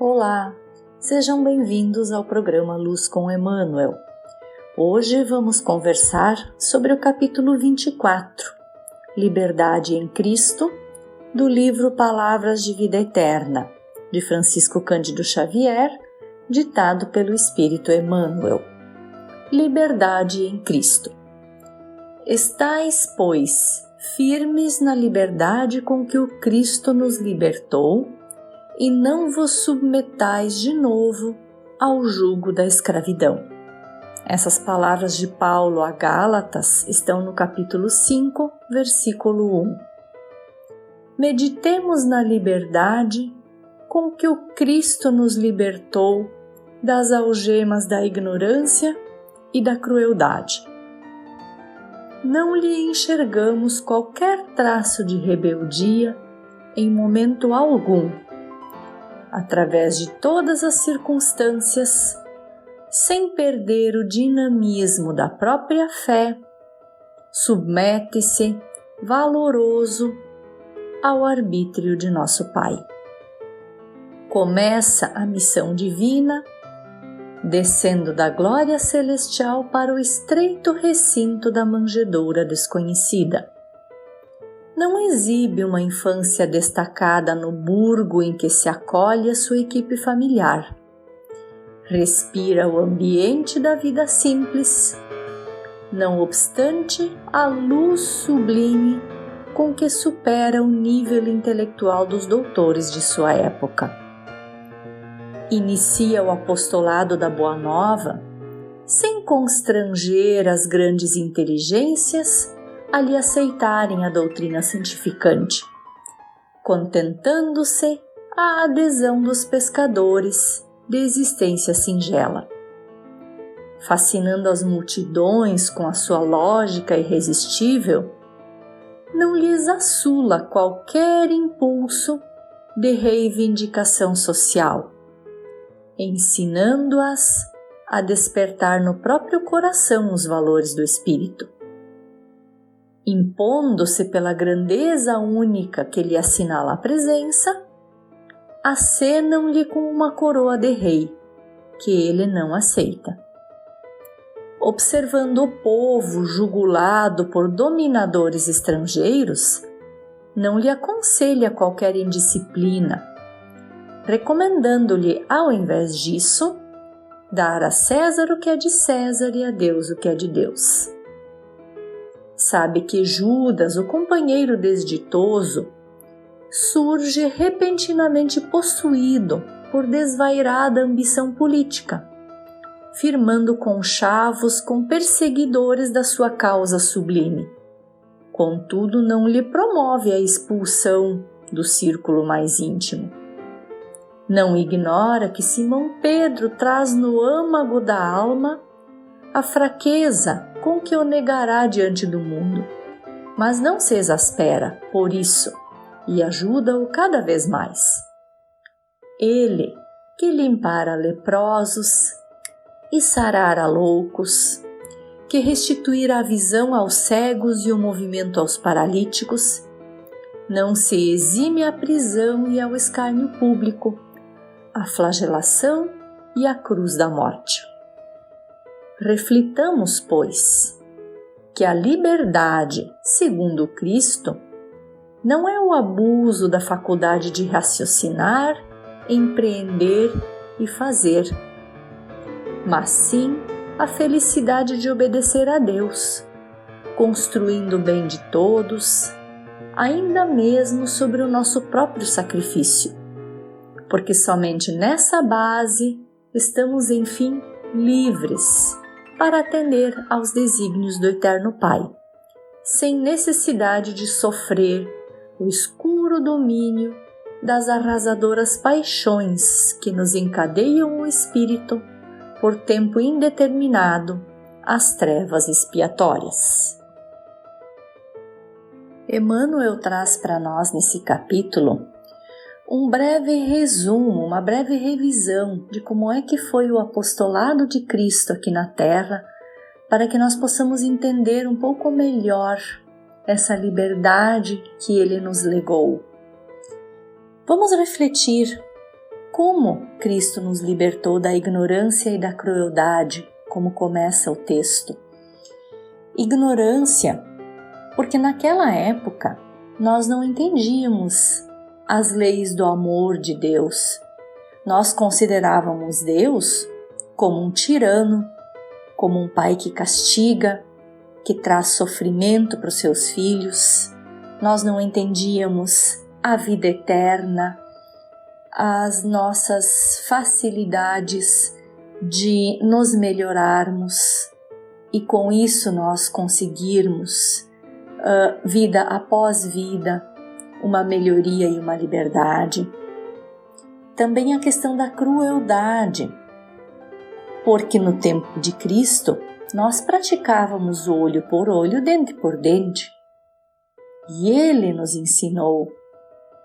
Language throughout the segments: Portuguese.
Olá, sejam bem-vindos ao programa Luz com Emmanuel. Hoje vamos conversar sobre o capítulo 24, Liberdade em Cristo, do livro Palavras de Vida Eterna, de Francisco Cândido Xavier, ditado pelo Espírito Emmanuel. Liberdade em Cristo. Estais, pois, firmes na liberdade com que o Cristo nos libertou, e não vos submetais de novo ao jugo da escravidão. Essas palavras de Paulo a Gálatas estão no capítulo 5, versículo 1. Meditemos na liberdade com que o Cristo nos libertou das algemas da ignorância e da crueldade. Não lhe enxergamos qualquer traço de rebeldia em momento algum. Através de todas as circunstâncias, sem perder o dinamismo da própria fé, submete-se valoroso ao arbítrio de nosso Pai. Começa a missão divina, descendo da glória celestial para o estreito recinto da manjedoura desconhecida. Não exibe uma infância destacada no burgo em que se acolhe a sua equipe familiar. Respira o ambiente da vida simples, não obstante a luz sublime com que supera o nível intelectual dos doutores de sua época. Inicia o apostolado da Boa Nova sem constranger as grandes inteligências a lhe aceitarem a doutrina santificante, contentando-se a adesão dos pescadores de existência singela. Fascinando as multidões com a sua lógica irresistível, não lhes assula qualquer impulso de reivindicação social, ensinando-as a despertar no próprio coração os valores do espírito. Impondo-se pela grandeza única que lhe assinala a presença, acenam-lhe com uma coroa de rei, que ele não aceita. Observando o povo jugulado por dominadores estrangeiros, não lhe aconselha qualquer indisciplina, recomendando-lhe, ao invés disso, dar a César o que é de César e a Deus o que é de Deus. Sabe que Judas, o companheiro desditoso, surge repentinamente possuído por desvairada ambição política, firmando conchavos com perseguidores da sua causa sublime. Contudo, não lhe promove a expulsão do círculo mais íntimo. Não ignora que Simão Pedro traz no âmago da alma a fraqueza com que o negará diante do mundo, mas não se exaspera por isso e ajuda-o cada vez mais. Ele, que limpara leprosos e sarara loucos, que restituirá a visão aos cegos e o movimento aos paralíticos, não se exime à prisão e ao escárnio público, à flagelação e à cruz da morte. Reflitamos, pois, que a liberdade, segundo Cristo, não é o abuso da faculdade de raciocinar, empreender e fazer, mas sim a felicidade de obedecer a Deus, construindo o bem de todos, ainda mesmo sobre o nosso próprio sacrifício, porque somente nessa base estamos, enfim, livres para atender aos desígnios do Eterno Pai, sem necessidade de sofrer o escuro domínio das arrasadoras paixões que nos encadeiam o espírito por tempo indeterminado às trevas expiatórias. Emmanuel traz para nós nesse capítulo um breve resumo, uma breve revisão de como é que foi o apostolado de Cristo aqui na Terra, para que nós possamos entender um pouco melhor essa liberdade que Ele nos legou. Vamos refletir Como Cristo nos libertou da ignorância e da crueldade, como começa o texto. Ignorância, porque naquela época nós não entendíamos as leis do amor de Deus. Nós considerávamos Deus como um tirano, como um pai que castiga, que traz sofrimento para os seus filhos. Nós não entendíamos a vida eterna, as nossas facilidades de nos melhorarmos e com isso nós conseguirmos vida após vida, uma melhoria e uma liberdade. Também a questão da crueldade, porque no tempo de Cristo nós praticávamos olho por olho, dente por dente. E Ele nos ensinou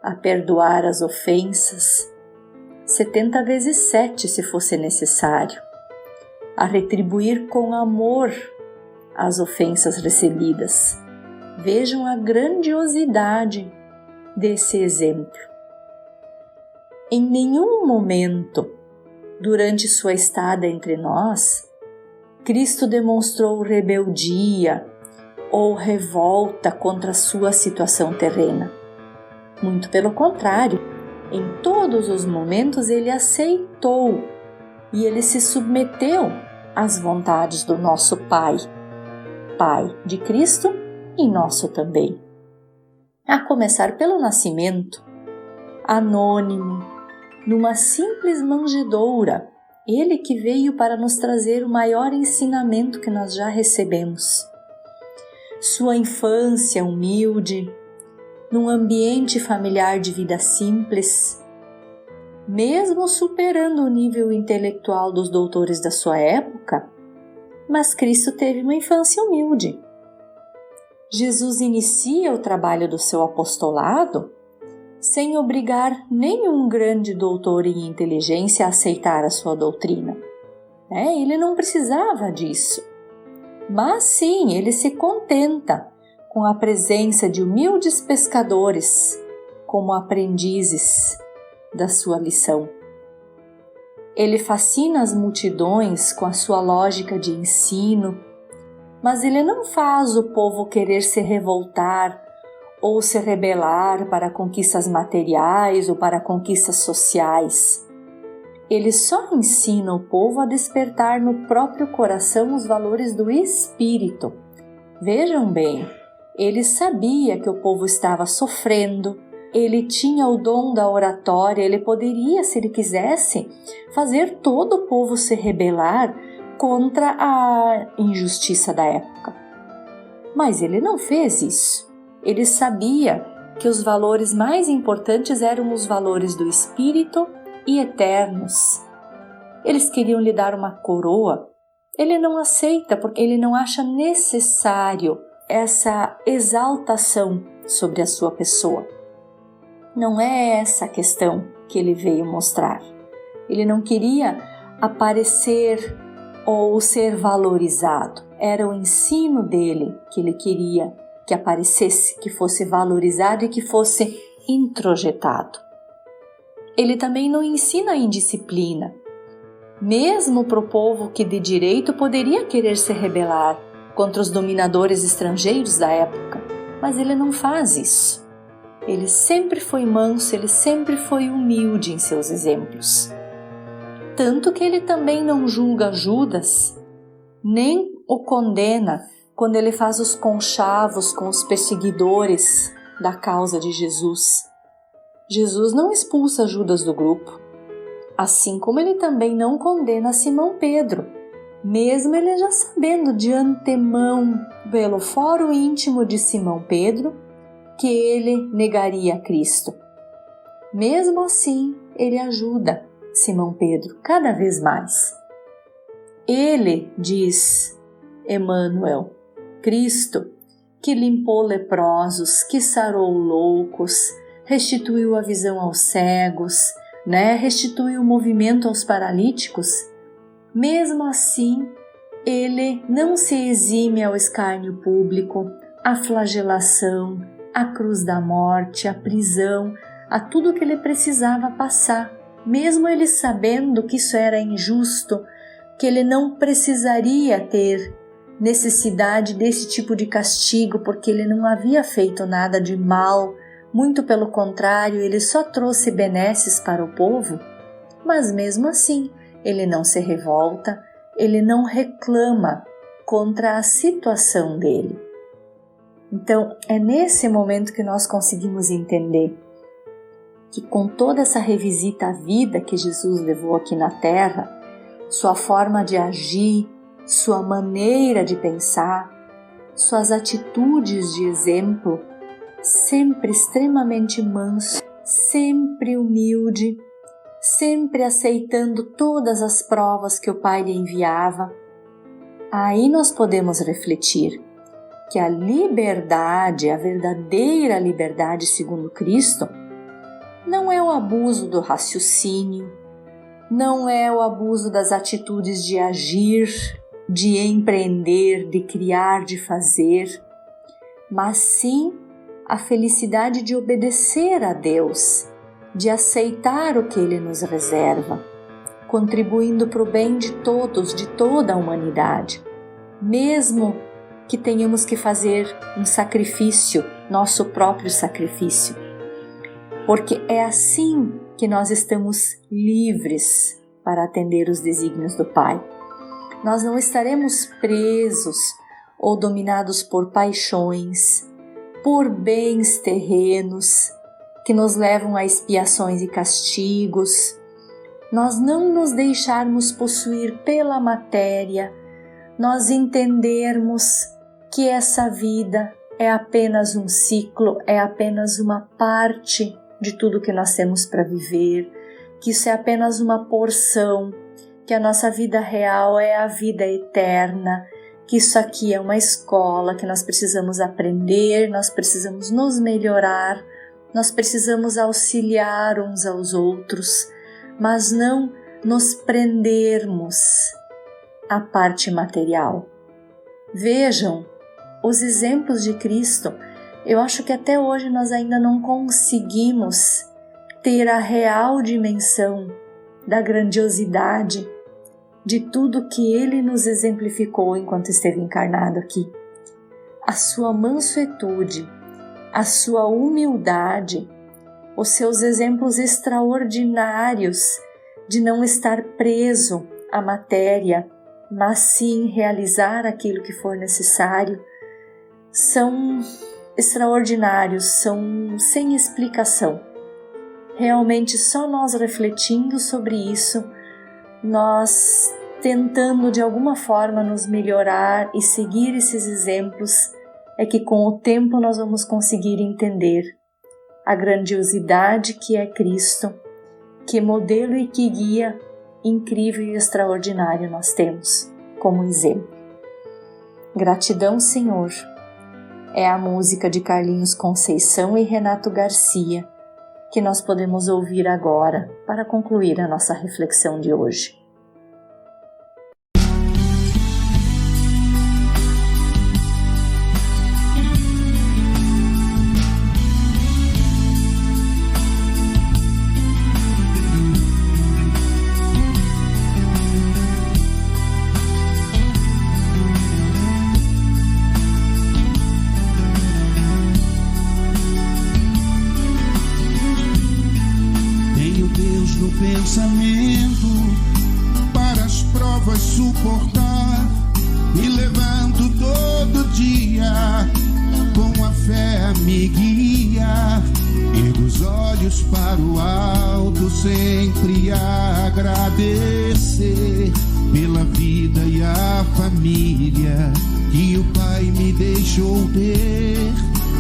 a perdoar as ofensas 70 vezes 7 se fosse necessário, a retribuir com amor as ofensas recebidas. Vejam a grandiosidade desse exemplo. Em nenhum momento, durante sua estada entre nós, Cristo demonstrou rebeldia ou revolta contra a sua situação terrena. Muito pelo contrário, em todos os momentos ele aceitou e ele se submeteu às vontades do nosso Pai, Pai de Cristo e nosso também. A começar pelo nascimento, anônimo, numa simples manjedoura, Ele que veio para nos trazer o maior ensinamento que nós já recebemos. Sua infância humilde, num ambiente familiar de vida simples, mesmo superando o nível intelectual dos doutores da sua época, mas Cristo teve uma infância humilde. Jesus inicia o trabalho do seu apostolado sem obrigar nenhum grande doutor em inteligência a aceitar a sua doutrina. Ele não precisava disso. Mas sim, ele se contenta com a presença de humildes pescadores como aprendizes da sua lição. Ele fascina as multidões com a sua lógica de ensino, mas ele não faz o povo querer se revoltar ou se rebelar para conquistas materiais ou para conquistas sociais. Ele só ensina o povo a despertar no próprio coração os valores do Espírito. Vejam bem, ele sabia que o povo estava sofrendo, ele tinha o dom da oratória, ele poderia, se ele quisesse, fazer todo o povo se rebelar contra a injustiça da época. Mas ele não fez isso. Ele sabia que os valores mais importantes eram os valores do Espírito e eternos. Eles queriam lhe dar uma coroa. Ele não aceita porque ele não acha necessário essa exaltação sobre a sua pessoa. Não é essa a questão que ele veio mostrar. Ele não queria aparecer ou ser valorizado. Era o ensino dele que ele queria que aparecesse, que fosse valorizado e que fosse introjetado. Ele também não ensina a indisciplina, mesmo para o povo que de direito poderia querer se rebelar contra os dominadores estrangeiros da época, mas ele não faz isso. Ele sempre foi manso, ele sempre foi humilde em seus exemplos. Tanto que ele também não julga Judas, nem o condena quando ele faz os conchavos com os perseguidores da causa de Jesus. Jesus não expulsa Judas do grupo, assim como ele também não condena Simão Pedro, mesmo ele já sabendo de antemão, pelo fórum íntimo de Simão Pedro, que ele negaria a Cristo. Mesmo assim, ele ajuda Simão Pedro cada vez mais. Ele, diz Emmanuel, Cristo, que limpou leprosos, que sarou loucos, restituiu a visão aos cegos, restituiu o movimento aos paralíticos, mesmo assim, ele não se exime ao escárnio público, à flagelação, à cruz da morte, à prisão, a tudo que ele precisava passar mesmo ele sabendo que isso era injusto, que ele não precisaria ter necessidade desse tipo de castigo, porque ele não havia feito nada de mal, muito pelo contrário, ele só trouxe benesses para o povo, mas mesmo assim, ele não se revolta, ele não reclama contra a situação dele. Então, é nesse momento que nós conseguimos entender que com toda essa revisita à vida que Jesus levou aqui na Terra, sua forma de agir, sua maneira de pensar, suas atitudes de exemplo, sempre extremamente manso, sempre humilde, sempre aceitando todas as provas que o Pai lhe enviava, aí nós podemos refletir que a liberdade, a verdadeira liberdade segundo Cristo, não é o abuso do raciocínio, não é o abuso das atitudes de agir, de empreender, de criar, de fazer, mas sim a felicidade de obedecer a Deus, de aceitar o que Ele nos reserva, contribuindo para o bem de todos, de toda a humanidade, mesmo que tenhamos que fazer um sacrifício, nosso próprio sacrifício, porque é assim que nós estamos livres para atender os desígnios do Pai. Nós não estaremos presos ou dominados por paixões, por bens terrenos que nos levam a expiações e castigos. Nós não nos deixarmos possuir pela matéria, nós entendermos que essa vida é apenas um ciclo, é apenas uma parte de tudo que nós temos para viver, que isso é apenas uma porção, que a nossa vida real é a vida eterna, que isso aqui é uma escola, que nós precisamos aprender, nós precisamos nos melhorar, nós precisamos auxiliar uns aos outros, mas não nos prendermos à parte material. Vejam os exemplos de Cristo. Eu acho que até hoje nós ainda não conseguimos ter a real dimensão da grandiosidade de tudo que Ele nos exemplificou enquanto esteve encarnado aqui. A sua mansuetude, a sua humildade, os seus exemplos extraordinários de não estar preso à matéria, mas sim realizar aquilo que for necessário, são extraordinários, são sem explicação. Realmente só nós refletindo sobre isso, nós tentando de alguma forma nos melhorar e seguir esses exemplos, é que com o tempo nós vamos conseguir entender a grandiosidade que é Cristo, que modelo e que guia incrível e extraordinário nós temos como exemplo. Gratidão, Senhor, é a música de Carlinhos Conceição e Renato Garcia que nós podemos ouvir agora para concluir a nossa reflexão de hoje. Pensamento para as provas suportar, me levanto todo dia com a fé a me guiar, ergo os olhos para o alto sempre a agradecer pela vida e a família que o Pai me deixou ter.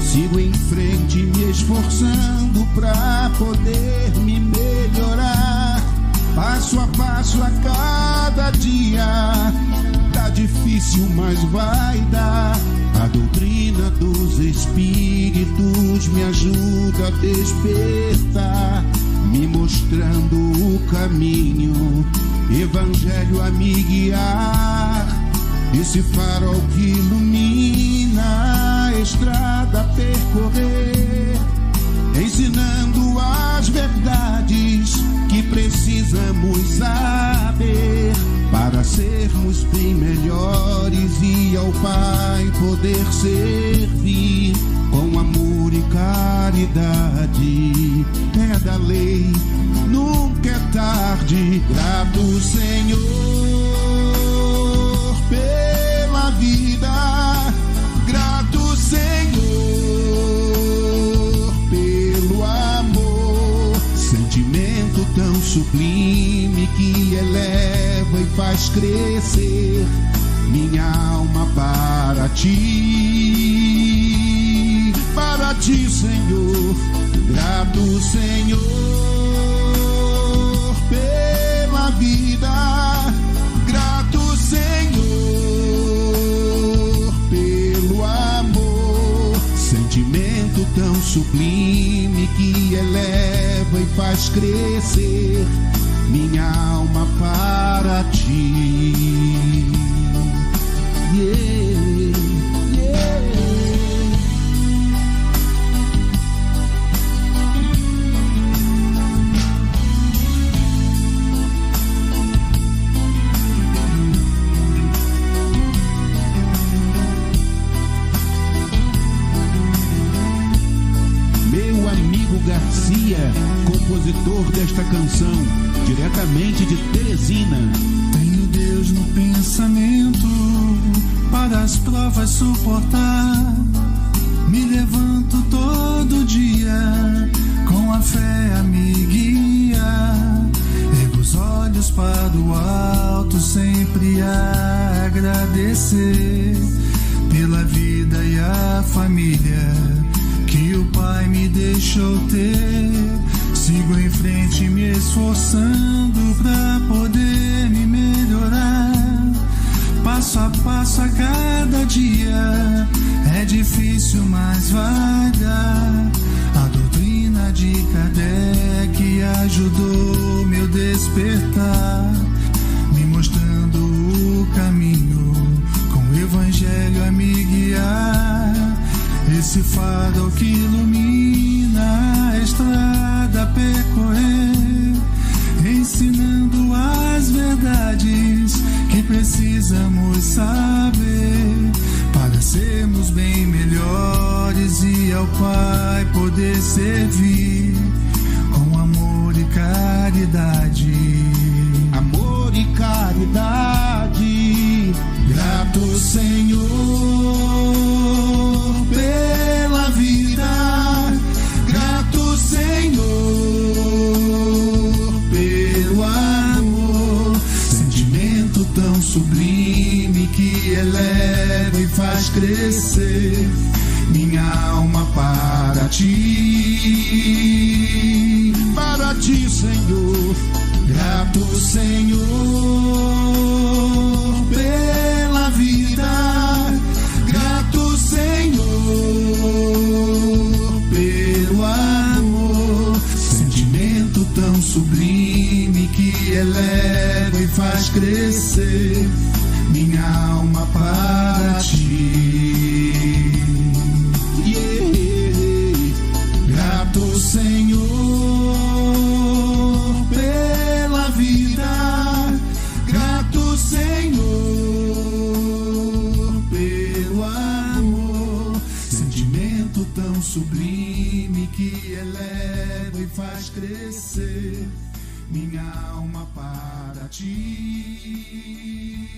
Sigo em frente me esforçando pra poder me melhorar, passo a passo a cada dia. Tá difícil, mas vai dar. A doutrina dos espíritos me ajuda a despertar, me mostrando o caminho, evangelho a me guiar. Esse farol que ilumina a estrada a percorrer, ensinando as verdades que precisam precisamos saber para sermos bem melhores e ao Pai poder servir com amor e caridade. É da lei, nunca é tarde. Grato, Senhor, pela vida. Grato, Senhor, pelo amor. Sentimento tão sublime que eleva e faz crescer minha alma para ti. Para ti, Senhor. Grato, Senhor, pela vida. Grato, Senhor, pelo amor. Sentimento tão sublime que eleva e faz crescer minha alma para ti. Yeah, yeah. Meu amigo Garcia, compositor desta canção, diretamente de Teresina. Tenho Deus no pensamento para as provas suportar. Me levanto todo dia, com a fé a me guiar. Ergo os olhos para o alto, sempre a agradecer pela vida e a família que o Pai me deixou ter. Sigo em frente me esforçando pra poder me melhorar. Passo a passo a cada dia, é difícil, mas vai dar. A doutrina de Kardec ajudou meu despertar, me mostrando o caminho, com o Evangelho a me guiar. Esse farol que ilumina a estrada a percorrer, ensinando as verdades que precisamos saber para sermos bem melhores e ao Pai poder servir com amor e caridade. Amor e caridade. Grato, Senhor, pela vida. Grato, Senhor, pelo amor. Sentimento tão sublime que eleva e faz crescer minha alma para ti. Para ti, Senhor. Grato, Senhor, pela vida. Grato, Senhor, pelo amor. Sentimento tão sublime que eleva e faz crescer minha alma para ti. Yeah. Grato, Senhor, pela vida. Grato, Senhor, pelo amor. Sentimento tão sublime que eleva e faz crescer minha alma para ti.